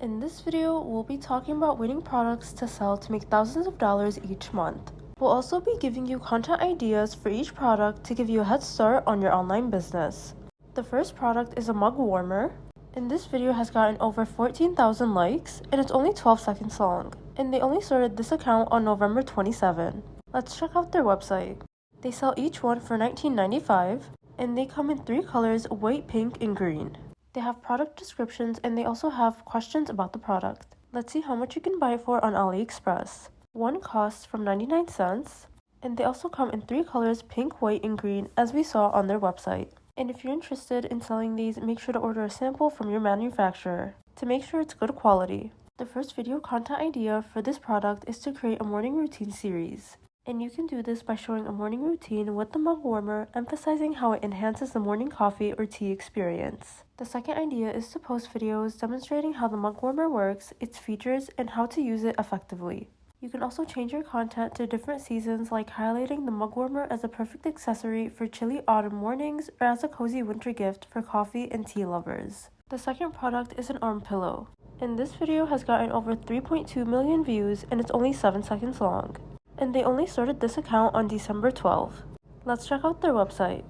In this video, we'll be talking about winning products to sell to make thousands of dollars each month. We'll also be giving you content ideas for each product to give you a head start on your online business. The first product is a mug warmer, and this video has gotten over 14,000 likes, and it's only 12 seconds long. And they only started this account on November 27. Let's check out their website. They sell each one for $19.95, and they come in 3 colors: white, pink, and green. They have product descriptions, and they also have questions about the product. Let's see how much you can buy it for on AliExpress. One costs from 99 cents, and they also come in 3 colors: pink, white, and green, as we saw on their website. And if you're interested in selling these, make sure to order a sample from your manufacturer to make sure it's good quality. The first video content idea for this product is to create a morning routine series. And you can do this by showing a morning routine with the mug warmer, emphasizing how it enhances the morning coffee or tea experience. The second idea is to post videos demonstrating how the mug warmer works, its features, and how to use it effectively. You can also change your content to different seasons, like highlighting the mug warmer as a perfect accessory for chilly autumn mornings or as a cozy winter gift for coffee and tea lovers. The second product is an arm pillow. And this video has gotten over 3.2 million views, and it's only 7 seconds long. And they only started this account on December 12. Let's check out their website.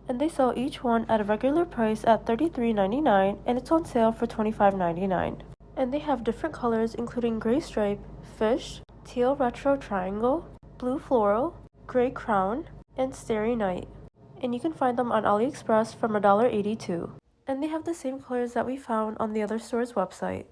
And they sell each one at a regular price at $33.99, and it's on sale for $25.99. And they have different colors, including gray stripe, fish, teal retro triangle, blue floral, gray crown, and starry night. And you can find them on AliExpress from $1.82. And they have the same colors that we found on the other store's website.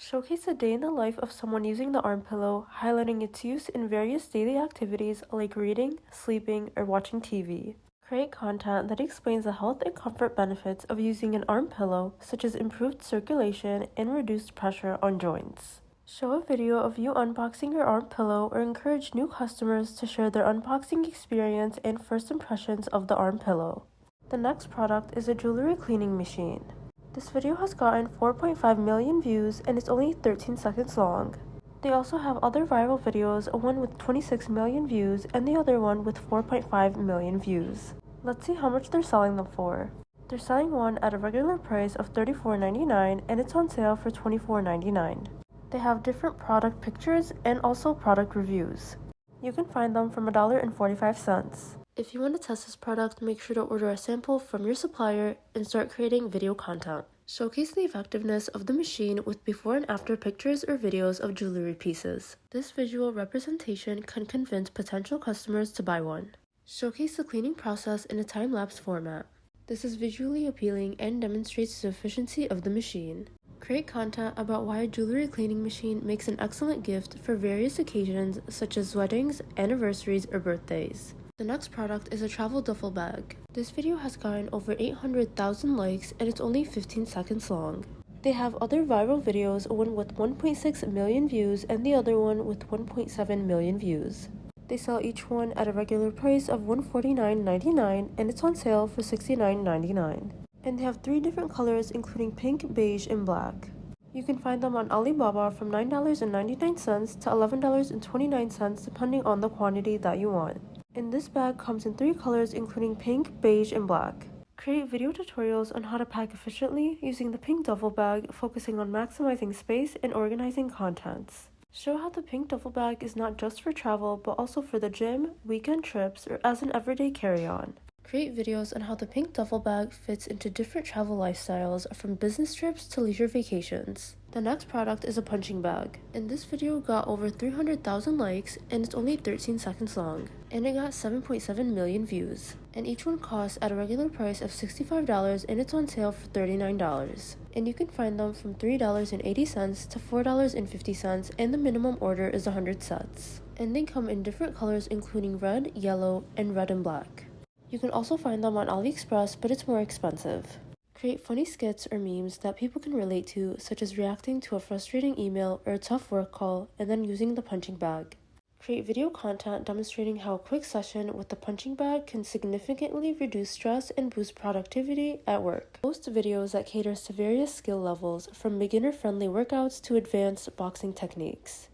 Showcase a day in the life of someone using the arm pillow, highlighting its use in various daily activities like reading, sleeping, or watching TV. Create content that explains the health and comfort benefits of using an arm pillow, such as improved circulation and reduced pressure on joints. Show a video of you unboxing your arm pillow, or encourage new customers to share their unboxing experience and first impressions of the arm pillow. The next product is a jewelry cleaning machine. This video has gotten 4.5 million views, and it's only 13 seconds long. They also have other viral videos, one with 26 million views and the other one with 4.5 million views. Let's see how much they're selling them for. They're selling one at a regular price of $34.99, and it's on sale for $24.99. They have different product pictures and also product reviews. You can find them from $1.45. If you want to test this product, make sure to order a sample from your supplier and start creating video content. Showcase the effectiveness of the machine with before and after pictures or videos of jewelry pieces. This visual representation can convince potential customers to buy one. Showcase the cleaning process in a time-lapse format. This is visually appealing and demonstrates the efficiency of the machine. Create content about why a jewelry cleaning machine makes an excellent gift for various occasions such as weddings, anniversaries, or birthdays. The next product is a travel duffel bag. This video has gotten over 800,000 likes, and it's only 15 seconds long. They have other viral videos, one with 1.6 million views and the other one with 1.7 million views. They sell each one at a regular price of $149.99, and it's on sale for $69.99. And they have 3 different colors, including pink, beige, and black. You can find them on Alibaba from $9.99 to $11.29, depending on the quantity that you want. And this bag comes in 3 colors, including pink, beige, and black. Create video tutorials on how to pack efficiently using the pink duffel bag, focusing on maximizing space and organizing contents. Show how the pink duffel bag is not just for travel, but also for the gym, weekend trips, or as an everyday carry-on. Create videos on how the pink duffel bag fits into different travel lifestyles, from business trips to leisure vacations. The next product is a punching bag, and this video got over 300,000 likes, and it's only 13 seconds long, and it got 7.7 million views. And each one costs at a regular price of $65, and it's on sale for $39. And you can find them from $3.80 to $4.50, and the minimum order is 100 sets. And they come in different colors, including red, yellow, and red and black. You can also find them on AliExpress, but it's more expensive. Create funny skits or memes that people can relate to, such as reacting to a frustrating email or a tough work call, and then using the punching bag. Create video content demonstrating how a quick session with the punching bag can significantly reduce stress and boost productivity at work. Post videos that caters to various skill levels, from beginner-friendly workouts to advanced boxing techniques.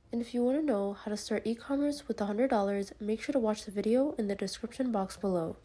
And if you want to know how to start e-commerce with $100, make sure to watch the video in the description box below.